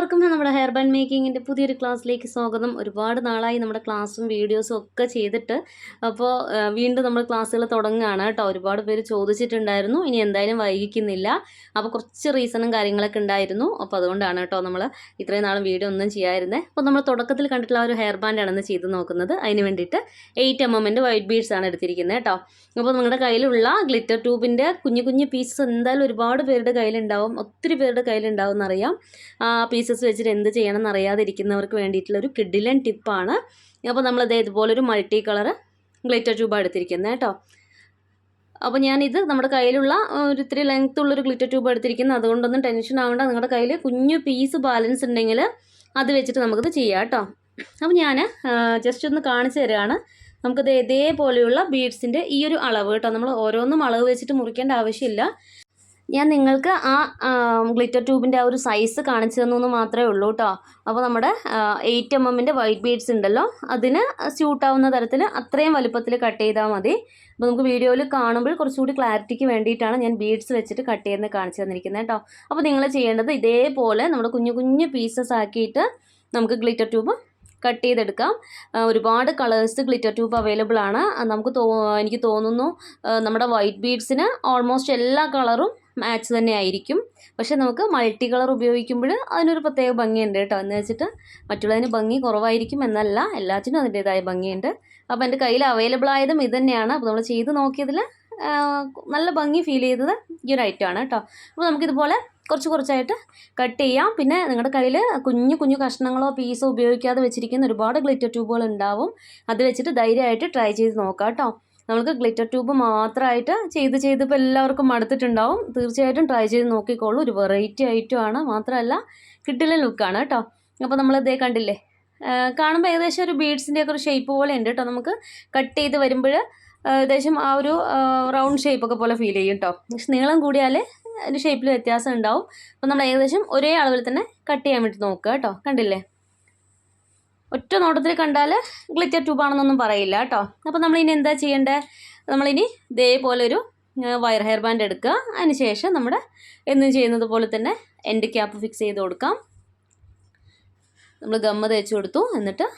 എല്ലാവർക്കും നമ്മുടെ hair band മേക്കിങ്ങിൻ്റെ പുതിയൊരു ക്ലാസ്സിലേക്ക് സ്വാഗതം. ഒരുപാട് നാളായി നമ്മുടെ ക്ലാസ്സും വീഡിയോസും ഒക്കെ ചെയ്തിട്ട്. അപ്പോൾ വീണ്ടും നമ്മൾ ക്ലാസ്സുകൾ തുടങ്ങുകയാണ് കേട്ടോ. ഒരുപാട് പേര് ചോദിച്ചിട്ടുണ്ടായിരുന്നു. ഇനി എന്തായാലും വൈകിക്കുന്നില്ല. അപ്പോൾ കുറച്ച് റീസണും കാര്യങ്ങളൊക്കെ ഉണ്ടായിരുന്നു. അപ്പോൾ അതുകൊണ്ടാണ് കേട്ടോ നമ്മൾ ഇത്രയും നാളും വീഡിയോ ഒന്നും ചെയ്യാതിരുന്നത്. അപ്പോൾ നമ്മൾ തുടക്കത്തിൽ കണ്ടിട്ടുള്ള ഒരു ഹെയർ ബാൻഡാണെന്ന് ചെയ്ത് നോക്കുന്നത്. അതിന് വേണ്ടിയിട്ട് 8 mm വൈറ്റ് ബീഡ്സ് ആണ് എടുത്തിരിക്കുന്നത് കേട്ടോ. അപ്പോൾ നിങ്ങളുടെ കയ്യിലുള്ള ഗ്ലിറ്റർ ട്യൂബിൻ്റെ കുഞ്ഞു കുഞ്ഞു പീസസ് എന്തായാലും ഒരുപാട് പേരുടെ കയ്യിലുണ്ടാവും, ഒത്തിരി പേരുടെ കയ്യിലുണ്ടാവും എന്നറിയാം. പീസസ് വെച്ചിട്ട് എന്ത് ചെയ്യണം എന്നറിയാതിരിക്കുന്നവർക്ക് വേണ്ടിയിട്ടുള്ളൊരു കിഡിലൻ ടിപ്പാണ്. അപ്പോൾ നമ്മളത് ഇതുപോലൊരു മൾട്ടി കളർ ഗ്ലിറ്റർ ട്യൂബാണ് എടുത്തിരിക്കുന്നത് കേട്ടോ. അപ്പോൾ ഞാനിത് നമ്മുടെ കയ്യിലുള്ള ഒരു ഇത്തിരി ലെങ്ത് ഉള്ളൊരു ഗ്ലിറ്റർ ട്യൂബ് എടുത്തിരിക്കുന്നത്. അതുകൊണ്ടൊന്നും ടെൻഷൻ ആവേണ്ട. നിങ്ങളുടെ കയ്യിൽ കുഞ്ഞു പീസ് ബാലൻസ് ഉണ്ടെങ്കിൽ അത് വെച്ചിട്ട് നമുക്കിത് ചെയ്യാം കേട്ടോ. അപ്പോൾ ഞാൻ ജസ്റ്റ് ഒന്ന് കാണിച്ചു തരികയാണ്. നമുക്കിത് ഇതേപോലെയുള്ള ബീഡ്സിൻ്റെ ഈ ഒരു അളവ് കേട്ടോ. നമ്മൾ ഓരോന്നും അളവ് വെച്ചിട്ട് മുറിക്കേണ്ട ആവശ്യമില്ല. ഞാൻ നിങ്ങൾക്ക് ആ ഗ്ലിറ്റർ ട്യൂബിൻ്റെ ആ ഒരു സൈസ് കാണിച്ചു തന്നു മാത്രമേ ഉള്ളൂ കേട്ടോ. അപ്പോൾ നമ്മുടെ 8 mm വൈറ്റ് ബീഡ്സ് ഉണ്ടല്ലോ, അതിന് സ്യൂട്ടാവുന്ന തരത്തിൽ അത്രയും വലുപ്പത്തിൽ കട്ട് ചെയ്താൽ മതി. അപ്പോൾ നമുക്ക് വീഡിയോയിൽ കാണുമ്പോൾ കുറച്ചുകൂടി ക്ലാരിറ്റിക്ക് വേണ്ടിയിട്ടാണ് ഞാൻ ബീഡ്സ് വെച്ചിട്ട് കട്ട് ചെയ്യുന്നത് കാണിച്ചു തന്നിരിക്കുന്നത് കേട്ടോ. അപ്പോൾ നിങ്ങൾ ചെയ്യേണ്ടത് ഇതേപോലെ നമ്മുടെ കുഞ്ഞു കുഞ്ഞു പീസസ് ആക്കിയിട്ട് നമുക്ക് ഗ്ലിറ്റർ ട്യൂബ് കട്ട് ചെയ്തെടുക്കാം. ഒരുപാട് കളേഴ്സ് ഗ്ലിറ്റർ ട്യൂബ് അവൈലബിൾ ആണ്. എനിക്ക് തോന്നുന്നു നമ്മുടെ വൈറ്റ് ബീഡ്സിന് ഓൾമോസ്റ്റ് എല്ലാ കളറും മാച്ച് തന്നെ ആയിരിക്കും. പക്ഷേ നമുക്ക് മൾട്ടി കളർ ഉപയോഗിക്കുമ്പോൾ അതിനൊരു പ്രത്യേക ഭംഗിയുണ്ട് കേട്ടോ. എന്ന് വെച്ചിട്ട് മറ്റുള്ളതിന് ഭംഗി കുറവായിരിക്കും എന്നല്ല, എല്ലാത്തിനും അതിൻ്റേതായ ഭംഗിയുണ്ട്. അപ്പോൾ എൻ്റെ കയ്യിൽ അവൈലബിൾ ആയതും ഇത് തന്നെയാണ്. അപ്പോൾ നമ്മൾ ചെയ്ത് നോക്കിയതിൽ നല്ല ഭംഗി ഫീൽ ചെയ്തത് ഈ ഒരു ഐറ്റമാണ് കേട്ടോ. അപ്പോൾ നമുക്കിതുപോലെ കുറച്ചായിട്ട് കട്ട് ചെയ്യാം. പിന്നെ നിങ്ങളുടെ കയ്യിൽ കുഞ്ഞു കുഞ്ഞു കഷ്ണങ്ങളോ പീസോ ഉപയോഗിക്കാതെ വെച്ചിരിക്കുന്ന ഒരുപാട് ഗ്ലിറ്റർ ട്യൂബുകൾ ഉണ്ടാവും. അത് വെച്ചിട്ട് ധൈര്യമായിട്ട് ട്രൈ ചെയ്ത് നോക്കാം കേട്ടോ. നമുക്ക് ഗ്ലിറ്റർ ട്യൂബ് മാത്രമായിട്ട് ചെയ്ത് ഇപ്പോൾ എല്ലാവർക്കും മടുത്തിട്ടുണ്ടാവും. തീർച്ചയായിട്ടും ട്രൈ ചെയ്ത് നോക്കിക്കോളൂ. ഒരു വെറൈറ്റി ഐറ്റമാണ്, മാത്രമല്ല കിഡിലൻ ലുക്കാണ് കേട്ടോ. അപ്പോൾ നമ്മളിതേ കണ്ടില്ലേ, കാണുമ്പോൾ ഏകദേശം ഒരു ബീഡ്സിൻ്റെയൊക്കെ ഒരു ഷേപ്പ് പോലെ ഉണ്ട് കേട്ടോ. നമുക്ക് കട്ട് ചെയ്ത് വരുമ്പോൾ ഏകദേശം ആ ഒരു റൗണ്ട് ഷേപ്പൊക്കെ പോലെ ഫീൽ ചെയ്യും കേട്ടോ. പക്ഷെ നീളം കൂടിയാൽ അതിൻ്റെ ഷേപ്പിൽ വ്യത്യാസം ഉണ്ടാവും. അപ്പോൾ നമ്മൾ ഏകദേശം ഒരേ അളവിൽ തന്നെ കട്ട് ചെയ്യാൻ വേണ്ടി നോക്കുക കേട്ടോ. കണ്ടില്ലേ, ഒറ്റ നോട്ടത്തിൽ കണ്ടാൽ ഗ്ലിറ്റർ ട്യൂബാണെന്നൊന്നും പറയില്ല കേട്ടോ. അപ്പോൾ നമ്മളിനി എന്താ ചെയ്യേണ്ടത്, നമ്മളിനി ഇതേപോലെ ഒരു വയർ ഹെയർ ബാൻഡ് എടുക്കുക. അതിന് ശേഷം നമ്മുടെ എന്നും ചെയ്യുന്നത് പോലെ തന്നെ എൻഡ് ക്യാപ്പ് ഫിക്സ് ചെയ്ത് കൊടുക്കാം. നമ്മൾ ഗമ്മ തേച്ച് കൊടുത്തു, എന്നിട്ട്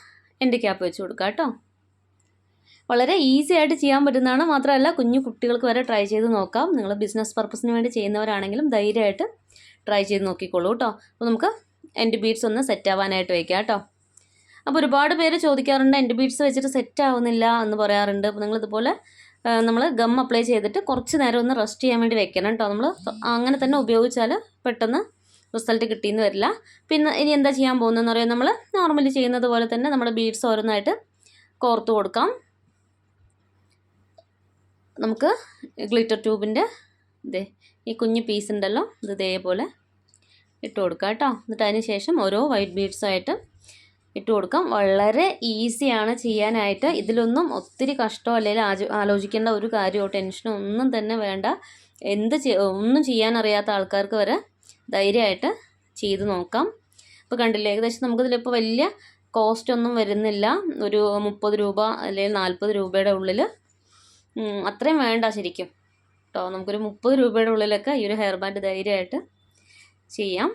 എൻഡ് ക്യാപ്പ് വെച്ച് കൊടുക്കുക കേട്ടോ. വളരെ ഈസി ആയിട്ട് ചെയ്യാൻ പറ്റുന്നതാണ്. മാത്രമല്ല കുഞ്ഞു കുട്ടികൾക്ക് വരെ ട്രൈ ചെയ്ത് നോക്കാം. നിങ്ങൾ ബിസിനസ് പർപ്പസിന് വേണ്ടി ചെയ്യുന്നവരാണെങ്കിലും ധൈര്യമായിട്ട് ട്രൈ ചെയ്ത് നോക്കിക്കോളൂ കേട്ടോ. അപ്പോൾ നമുക്ക് എൻഡ് ബീഡ്സ് ഒന്ന് സെറ്റ് ആവാനായിട്ട് വയ്ക്കാം കേട്ടോ. അപ്പോൾ ഒരുപാട് പേര് ചോദിക്കാറുണ്ട്, എൻഡ് ബീഡ്സ് വെച്ചിട്ട് സെറ്റ് ആവുന്നില്ല എന്ന് പറയാറുണ്ട്. അപ്പോൾ നിങ്ങളിതുപോലെ നമ്മൾ ഗം അപ്ലൈ ചെയ്തിട്ട് കുറച്ച് നേരം ഒന്ന് റെസ്റ്റ് ചെയ്യാൻ വേണ്ടി വെക്കണം കേട്ടോ. നമ്മൾ അങ്ങനെ തന്നെ ഉപയോഗിച്ചാൽ പെട്ടെന്ന് റിസൾട്ട് കിട്ടിയെന്ന് വരില്ല. പിന്നെ ഇനി എന്താ ചെയ്യാൻ പോകുന്നതെന്ന് പറയാം, നമ്മൾ നോർമലി ചെയ്യുന്നത് പോലെ തന്നെ നമ്മുടെ ബീഡ്സ് ഓരോന്നായിട്ട് കോർത്ത് കൊടുക്കാം. നമുക്ക് ഗ്ലിറ്റർ ട്യൂബിൻ്റെ ഈ കുഞ്ഞു പീസ് ഉണ്ടല്ലോ, ഇത് ഇതേപോലെ ഇട്ട് കൊടുക്കാം കേട്ടോ. എന്നിട്ട് അതിന് ശേഷം ഓരോ വൈറ്റ് ബീഡ്സായിട്ട് ഇട്ട് കൊടുക്കാം. വളരെ ഈസിയാണ് ചെയ്യാനായിട്ട്. ഇതിലൊന്നും ഒത്തിരി കഷ്ടമോ അല്ലെങ്കിൽ ആലോചിക്കേണ്ട ഒരു കാര്യമോ ടെൻഷനോ ഒന്നും തന്നെ വേണ്ട. ഒന്നും ചെയ്യാനറിയാത്ത ആൾക്കാർക്ക് വരെ ധൈര്യമായിട്ട് ചെയ്ത് നോക്കാം. ഇപ്പോൾ കണ്ടില്ലേ, ഏകദേശം നമുക്കിതിലിപ്പോൾ വലിയ കോസ്റ്റ് ഒന്നും വരുന്നില്ല. ഒരു 30 രൂപ അല്ലെങ്കിൽ 40 രൂപയുടെ ഉള്ളിൽ, അത്രയും വേണ്ട ശരിക്കും കേട്ടോ. നമുക്കൊരു 30 രൂപയുടെ ഉള്ളിലൊക്കെ ഈ ഒരു ഹെയർ ബാൻഡ് ധൈര്യമായിട്ട് ചെയ്യാം.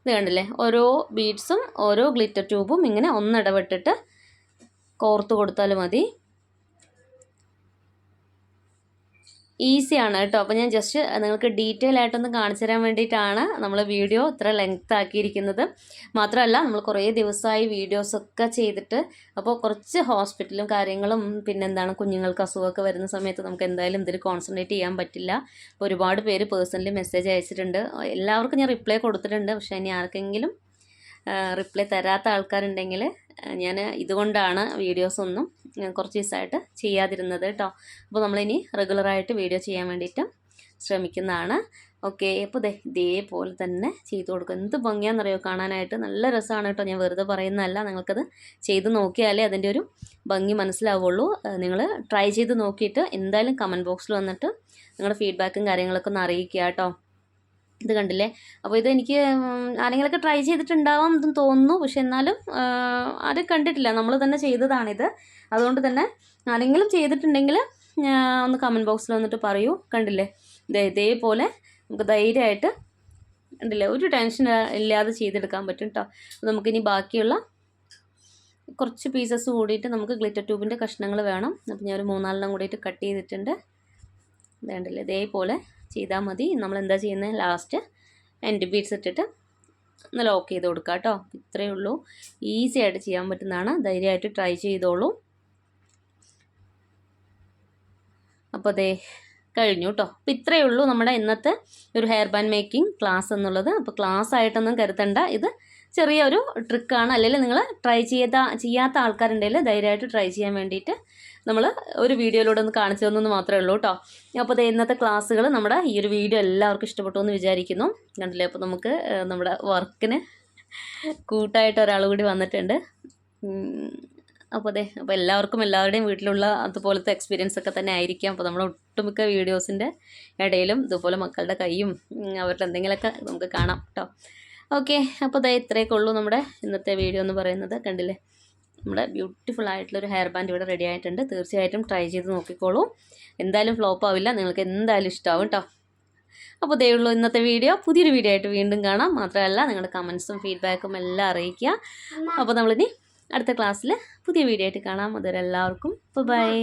ഇത് കണ്ടില്ലേ, ഓരോ ബീഡ്സും ഓരോ ഗ്ലിറ്റർ ട്യൂബും ഇങ്ങനെ ഒന്നിടവിട്ടിട്ട് കോർത്ത് കൊടുത്താൽ മതി. ഈസിയാണ് കേട്ടോ. അപ്പോൾ ഞാൻ ജസ്റ്റ് നിങ്ങൾക്ക് ഡീറ്റെയിൽ ആയിട്ടൊന്ന് കാണിച്ചു തരാൻ വേണ്ടിയിട്ടാണ് നമ്മൾ വീഡിയോ ഇത്ര ലെങ്ത് ആക്കിയിരിക്കുന്നത്. മാത്രമല്ല നമ്മൾ കുറേ ദിവസമായി വീഡിയോസൊക്കെ ചെയ്തിട്ട്, അപ്പോൾ കുറച്ച് ഹോസ്പിറ്റലും കാര്യങ്ങളും പിന്നെന്താണ് കുഞ്ഞുങ്ങൾക്ക് അസുഖമൊക്കെ വരുന്ന സമയത്ത് നമുക്ക് എന്തായാലും ഇതിൽ കോൺസെൻട്രേറ്റ് ചെയ്യാൻ പറ്റില്ല. അപ്പോൾ ഒരുപാട് പേര് പേഴ്സണലി മെസ്സേജ് അയച്ചിട്ടുണ്ട്. എല്ലാവർക്കും ഞാൻ റിപ്ലൈ കൊടുത്തിട്ടുണ്ട്. പക്ഷേ ഇനി ആർക്കെങ്കിലും റിപ്ലൈ തരാത്ത ആൾക്കാരുണ്ടെങ്കിൽ ഞാൻ ഇതുകൊണ്ടാണ് വീഡിയോസൊന്നും കുറച്ച് ദിവസമായിട്ട് ചെയ്യാതിരുന്നത് കേട്ടോ. അപ്പോൾ നമ്മളിനി റെഗുലറായിട്ട് വീഡിയോ ചെയ്യാൻ വേണ്ടിയിട്ട് ശ്രമിക്കുന്നതാണ്. ഓക്കെ, അപ്പോൾ ഇതേപോലെ തന്നെ ചെയ്ത് കൊടുക്കുക. എന്ത് ഭംഗിയാണെന്നറിയോ കാണാനായിട്ട്, നല്ല രസമാണ് കേട്ടോ. ഞാൻ വെറുതെ പറയുന്നതല്ല, നിങ്ങൾക്കത് ചെയ്ത് നോക്കിയാലേ അതിൻ്റെ ഒരു ഭംഗി മനസ്സിലാവുള്ളൂ. നിങ്ങൾ ട്രൈ ചെയ്ത് നോക്കിയിട്ട് എന്തായാലും കമൻറ്റ് ബോക്സിൽ വന്നിട്ട് നിങ്ങളുടെ ഫീഡ്ബാക്കും കാര്യങ്ങളൊക്കെ ഒന്ന് അറിയിക്കുക കേട്ടോ. ഇത് കണ്ടില്ലേ, അപ്പോൾ ഇതെനിക്ക് ആരെങ്കിലുമൊക്കെ ട്രൈ ചെയ്തിട്ടുണ്ടാവാം എന്നും തോന്നുന്നു. പക്ഷെ എന്നാലും ആരും കണ്ടിട്ടില്ല, നമ്മൾ തന്നെ ചെയ്തതാണിത്. അതുകൊണ്ട് തന്നെ ആരെങ്കിലും ചെയ്തിട്ടുണ്ടെങ്കിൽ ഒന്ന് കമൻറ്റ് ബോക്സിൽ വന്നിട്ട് പറയൂ. കണ്ടില്ലേ, ഇതേപോലെ നമുക്ക് ധൈര്യമായിട്ട് ഉണ്ടല്ലേ, ഒരു ടെൻഷൻ ഇല്ലാതെ ചെയ്തെടുക്കാൻ പറ്റും കേട്ടോ. നമുക്കിനി ബാക്കിയുള്ള കുറച്ച് പീസസ് കൂടിയിട്ട് നമുക്ക് ഗ്ലിറ്റർ ട്യൂബിൻ്റെ കഷ്ണങ്ങൾ വേണം. അപ്പോൾ ഞാൻ ഒരു 3-4 കൂടിയിട്ട് കട്ട് ചെയ്തിട്ടുണ്ട്. വേണ്ടല്ലേ, ഇതേപോലെ ചെയ്താൽ മതി. നമ്മൾ എന്താ ചെയ്യുന്നത്, ലാസ്റ്റ് എൻഡ് ബീഡ്സ് ഇട്ടിട്ട് ഒന്ന് ലോക്ക് ചെയ്ത് കൊടുക്കുക കേട്ടോ. ഇത്രയേ ഉള്ളൂ, ഈസി ആയിട്ട് ചെയ്യാൻ പറ്റുന്നതാണ്. ധൈര്യമായിട്ട് ട്രൈ ചെയ്തോളൂ. അപ്പോൾ അതേ കഴിഞ്ഞു കേട്ടോ. അപ്പോൾ ഇത്രയേ ഉള്ളൂ നമ്മുടെ ഇന്നത്തെ ഒരു ഹെയർ ബാൻഡ് മേക്കിംഗ് ക്ലാസ് എന്നുള്ളത്. അപ്പോൾ ക്ലാസ് ആയിട്ടൊന്നും കരുതണ്ട, ഇത് ചെറിയൊരു ട്രിക്കാണ്. അല്ലെങ്കിൽ നിങ്ങൾ ട്രൈ ചെയ്യാത്ത ആൾക്കാരുണ്ടെങ്കിൽ ധൈര്യമായിട്ട് ട്രൈ ചെയ്യാൻ വേണ്ടിയിട്ട് നമ്മൾ ഒരു വീഡിയോയിലൂടെ ഒന്ന് കാണിച്ചു തന്നെന്ന് മാത്രമേ ഉള്ളൂ കേട്ടോ. അപ്പോൾ അത് ഇന്നത്തെ ക്ലാസ്സുകൾ നമ്മുടെ ഈ ഒരു വീഡിയോ എല്ലാവർക്കും ഇഷ്ടപ്പെട്ടു എന്ന് വിചാരിക്കുന്നു. കണ്ടില്ലേ, അപ്പോൾ നമുക്ക് നമ്മുടെ വർക്കിന് കൂട്ടായിട്ട് ഒരാൾ കൂടി വന്നിട്ടുണ്ട്. അപ്പോൾ എല്ലാവരുടെയും വീട്ടിലുള്ള അതുപോലത്തെ എക്സ്പീരിയൻസ് ഒക്കെ തന്നെ ആയിരിക്കാം. അപ്പോൾ നമ്മൾ ഒട്ടുമിക്ക വീഡിയോസിൻ്റെ ഇടയിലും ഇതുപോലെ മക്കളുടെ കൈയും അവരുടെ എന്തെങ്കിലുമൊക്കെ നമുക്ക് കാണാം കേട്ടോ. ഓക്കെ, അപ്പോൾ ഇത്രയൊക്കെ ഉള്ളൂ നമ്മുടെ ഇന്നത്തെ വീഡിയോ എന്ന് പറയുന്നത്. കണ്ടില്ലേ, നമ്മുടെ ബ്യൂട്ടിഫുൾ ആയിട്ടുള്ളൊരു ഹെയർ ബാൻഡ് ഇവിടെ റെഡി ആയിട്ടുണ്ട്. തീർച്ചയായിട്ടും ട്രൈ ചെയ്ത് നോക്കിക്കോളൂ. എന്തായാലും ഫ്ലോപ്പ് ആവില്ല, നിങ്ങൾക്ക് എന്തായാലും ഇഷ്ടമാവും കേട്ടോ. അപ്പോൾ ഇതേ ഉള്ളൂ ഇന്നത്തെ വീഡിയോ. പുതിയൊരു വീഡിയോ ആയിട്ട് വീണ്ടും കാണാം. മാത്രമല്ല നിങ്ങളുടെ കമൻസും ഫീഡ്ബാക്കും എല്ലാം അറിയിക്കുക. അപ്പോൾ നമ്മളിനി അടുത്ത ക്ലാസ്സിൽ പുതിയ വീഡിയോ ആയിട്ട് കാണാം. അതുവരെ എല്ലാവർക്കും ബൈ.